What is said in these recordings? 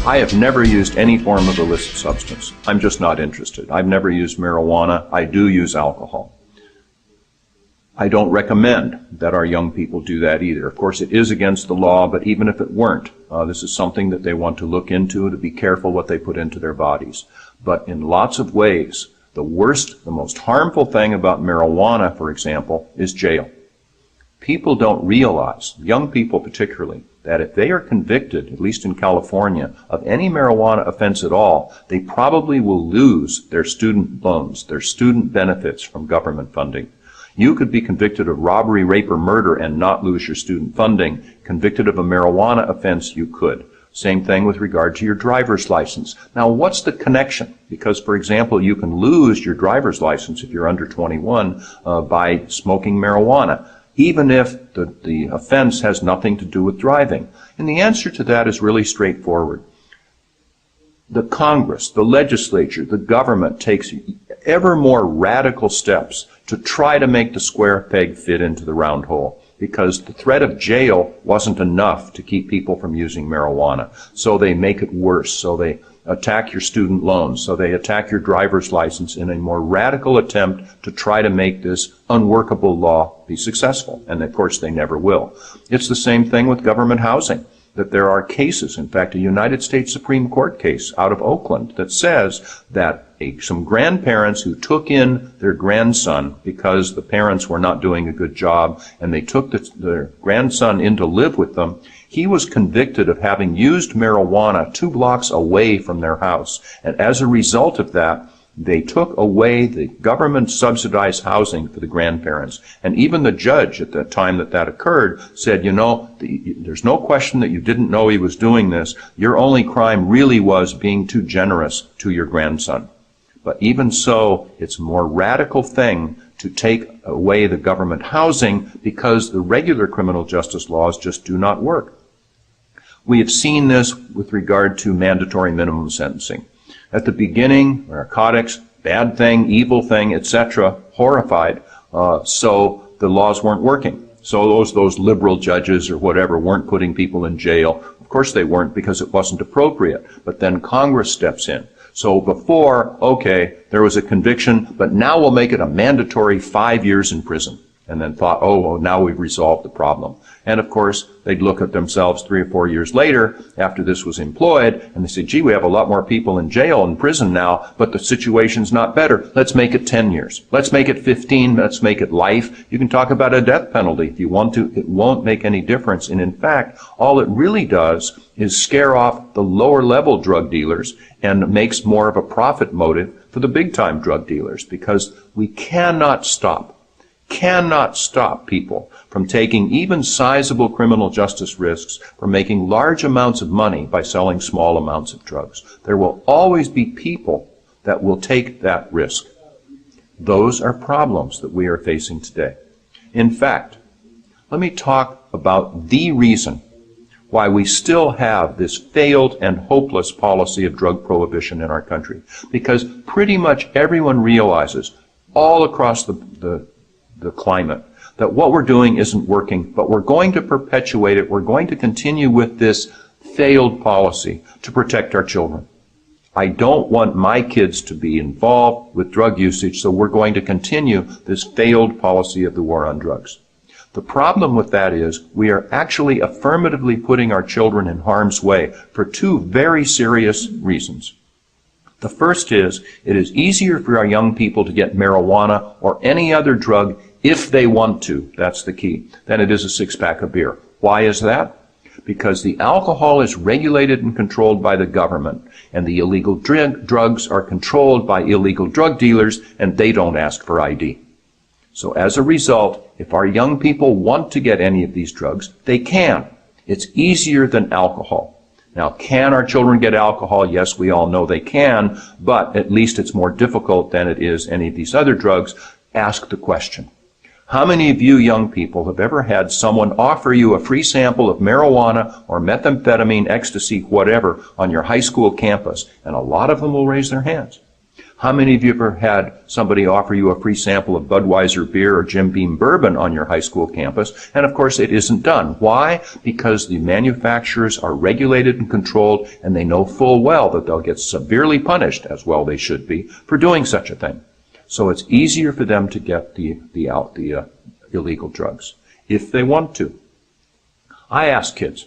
I have never used any form of illicit substance. I'm just not interested. I've never used marijuana. I do use alcohol. I don't recommend that our young people do that either. Of course, it is against the law, but even if it weren't, this is something that they want to look into, to be careful what they put into their bodies. But in lots of ways, the worst, the most harmful thing about marijuana, for example, is jail. People don't realize, young people particularly, that if they are convicted, at least in California, of any marijuana offense at all, they probably will lose their student loans, their student benefits from government funding. You could be convicted of robbery, rape, or murder and not lose your student funding. Convicted of a marijuana offense, you could. Same thing with regard to your driver's license. Now, what's the connection? Because, for example, you can lose your driver's license if you're under 21 by smoking marijuana, even if the offense has nothing to do with driving. And the answer to that is really straightforward. The Congress, the legislature, the government takes ever more radical steps to try to make the square peg fit into the round hole, because the threat of jail wasn't enough to keep people from using marijuana. So they make it worse. So they attack your student loans. So they attack your driver's license in a more radical attempt to try to make this unworkable law be successful. And of course, they never will. It's the same thing with government housing, that there are cases, in fact, a United States Supreme Court case out of Oakland that says that some grandparents who took in their grandson because the parents were not doing a good job, and they took their grandson in to live with them, he was convicted of having used marijuana 2 blocks away from their house. And as a result of that, they took away the government-subsidized housing for the grandparents. And even the judge at the time that occurred said, you know, there's no question that you didn't know he was doing this. Your only crime really was being too generous to your grandson. But even so, it's a more radical thing to take away the government housing because the regular criminal justice laws just do not work. We have seen this with regard to mandatory minimum sentencing. At the beginning, narcotics, bad thing, evil thing, etc., horrified, so the laws weren't working. So those liberal judges or whatever weren't putting people in jail. Of course they weren't, because it wasn't appropriate. But then Congress steps in. So before, okay, there was a conviction, but now we'll make it a mandatory 5 years in prison. And then thought, oh, well, now we've resolved the problem. And of course, they'd look at themselves 3 or 4 years later, after this was employed, and they say, gee, we have a lot more people in jail and prison now, but the situation's not better. Let's make it 10 years. Let's make it 15. Let's make it life. You can talk about a death penalty if you want to. It won't make any difference. And in fact, all it really does is scare off the lower-level drug dealers and makes more of a profit motive for the big-time drug dealers, because we cannot stop people from taking even sizable criminal justice risks, from making large amounts of money by selling small amounts of drugs. There will always be people that will take that risk. Those are problems that we are facing today. In fact, let me talk about the reason why we still have this failed and hopeless policy of drug prohibition in our country. Because pretty much everyone realizes all across the climate that what we're doing isn't working, but we're going to perpetuate it. We're going to continue with this failed policy to protect our children. I don't want my kids to be involved with drug usage, so we're going to continue this failed policy of the war on drugs. The problem with that is we are actually affirmatively putting our children in harm's way for 2 very serious reasons. The first is, it is easier for our young people to get marijuana or any other drug if they want to, that's the key, than it is a 6-pack of beer. Why is that? Because the alcohol is regulated and controlled by the government, and the illegal drugs are controlled by illegal drug dealers, and they don't ask for ID. So as a result, if our young people want to get any of these drugs, they can. It's easier than alcohol. Now, can our children get alcohol? Yes, we all know they can, but at least it's more difficult than it is any of these other drugs. Ask the question. How many of you young people have ever had someone offer you a free sample of marijuana or methamphetamine, ecstasy, whatever, on your high school campus? And a lot of them will raise their hands. How many of you ever had somebody offer you a free sample of Budweiser beer or Jim Beam bourbon on your high school campus? And of course it isn't done. Why? Because the manufacturers are regulated and controlled, and they know full well that they'll get severely punished, as well they should be, for doing such a thing. So it's easier for them to get the illegal drugs, if they want to. I ask kids,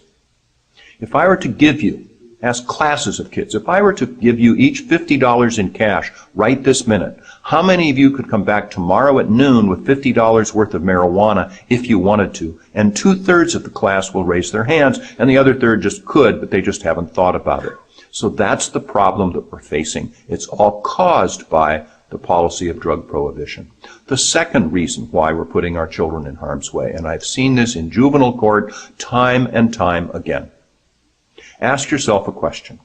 if I were to give you, ask classes of kids, if I were to give you each $50 in cash right this minute, how many of you could come back tomorrow at noon with $50 worth of marijuana if you wanted to? And 2/3 of the class will raise their hands, and the other third just could, but they just haven't thought about it. So that's the problem that we're facing. It's all caused by the policy of drug prohibition. The second reason why we're putting our children in harm's way, and I've seen this in juvenile court time and time again. Ask yourself a question.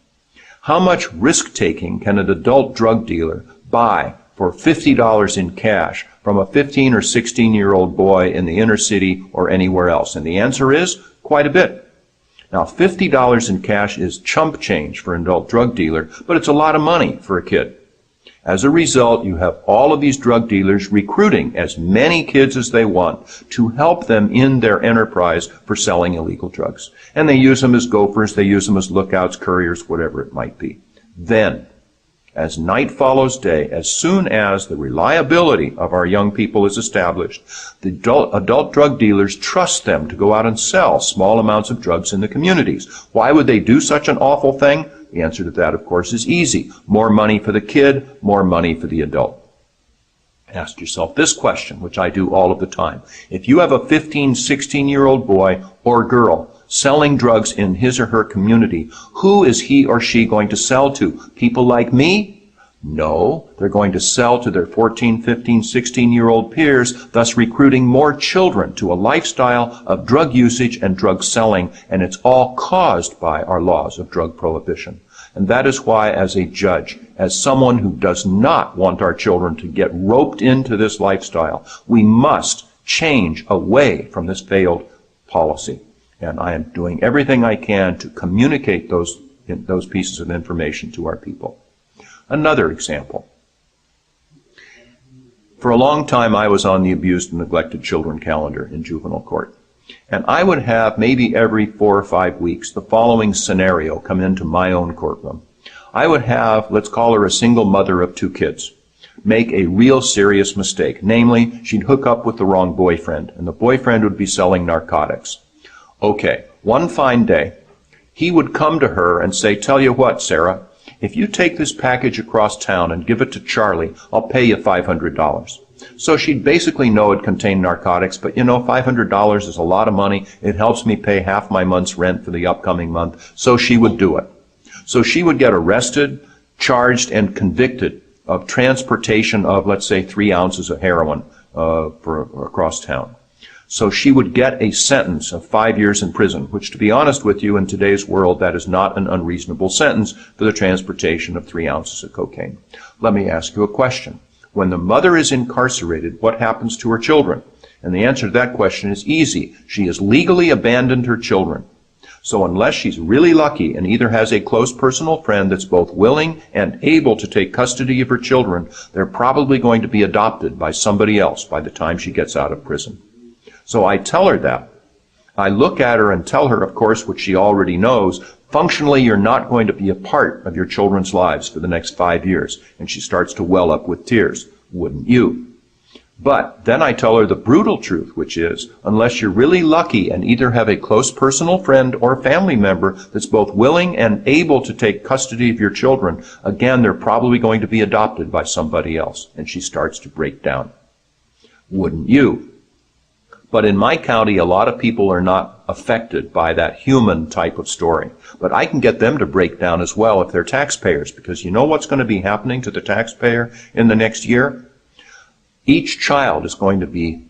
How much risk-taking can an adult drug dealer buy for $50 in cash from a 15 or 16-year-old boy in the inner city or anywhere else? And the answer is quite a bit. Now, $50 in cash is chump change for an adult drug dealer, but it's a lot of money for a kid. As a result, you have all of these drug dealers recruiting as many kids as they want to help them in their enterprise for selling illegal drugs. And they use them as gophers, they use them as lookouts, couriers, whatever it might be. Then, as night follows day, as soon as the reliability of our young people is established, the adult drug dealers trust them to go out and sell small amounts of drugs in the communities. Why would they do such an awful thing? The answer to that, of course, is easy. More money for the kid, more money for the adult. Ask yourself this question, which I do all of the time. If you have a 15, 16-year-old boy or girl selling drugs in his or her community, who is he or she going to sell to? People like me? No, they're going to sell to their 14, 15, 16-year-old peers, thus recruiting more children to a lifestyle of drug usage and drug selling, and it's all caused by our laws of drug prohibition. And that is why, as a judge, as someone who does not want our children to get roped into this lifestyle, we must change away from this failed policy. And I am doing everything I can to communicate those pieces of information to our people. Another example. For a long time, I was on the abused and neglected children calendar in juvenile court. And I would have maybe every 4 or 5 weeks the following scenario come into my own courtroom. I would have, let's call her a single mother of 2 kids, make a real serious mistake. Namely, she'd hook up with the wrong boyfriend, and the boyfriend would be selling narcotics. Okay, one fine day, he would come to her and say, "Tell you what, Sarah, if you take this package across town and give it to Charlie, I'll pay you $500. So she'd basically know it contained narcotics, but you know, $500 is a lot of money. It helps me pay half my month's rent for the upcoming month. So she would do it. So she would get arrested, charged, and convicted of transportation of, let's say, 3 ounces of heroin across town. So she would get a sentence of 5 years in prison, which, to be honest with you, in today's world, that is not an unreasonable sentence for the transportation of 3 ounces of cocaine. Let me ask you a question. When the mother is incarcerated, what happens to her children? And the answer to that question is easy. She has legally abandoned her children. So unless she's really lucky and either has a close personal friend that's both willing and able to take custody of her children, they're probably going to be adopted by somebody else by the time she gets out of prison. So I tell her that. I look at her and tell her, of course, what she already knows. Functionally, you're not going to be a part of your children's lives for the next 5 years. And she starts to well up with tears. Wouldn't you? But then I tell her the brutal truth, which is, unless you're really lucky and either have a close personal friend or family member that's both willing and able to take custody of your children, again, they're probably going to be adopted by somebody else. And she starts to break down. Wouldn't you? But in my county, a lot of people are not affected by that human type of story. But I can get them to break down as well if they're taxpayers, because you know what's going to be happening to the taxpayer in the next year? Each child is going to be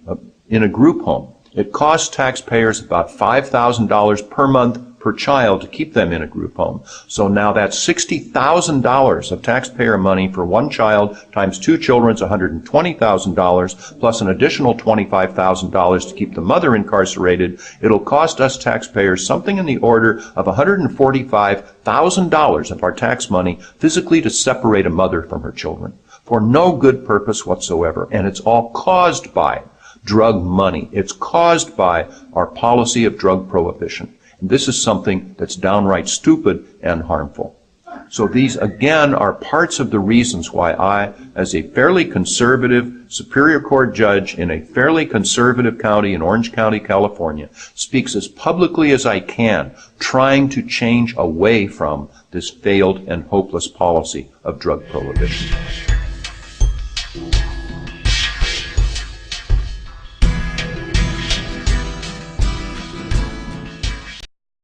in a group home. It costs taxpayers about $5,000 per month per child to keep them in a group home. So now that's $60,000 of taxpayer money for one child times two children is $120,000 plus an additional $25,000 to keep the mother incarcerated. It'll cost us taxpayers something in the order of $145,000 of our tax money physically to separate a mother from her children for no good purpose whatsoever. And it's all caused by drug money. It's caused by our policy of drug prohibition. And this is something that's downright stupid and harmful. So these, again, are parts of the reasons why I, as a fairly conservative Superior Court judge in a fairly conservative county in Orange County, California, speaks as publicly as I can, trying to change away from this failed and hopeless policy of drug prohibition.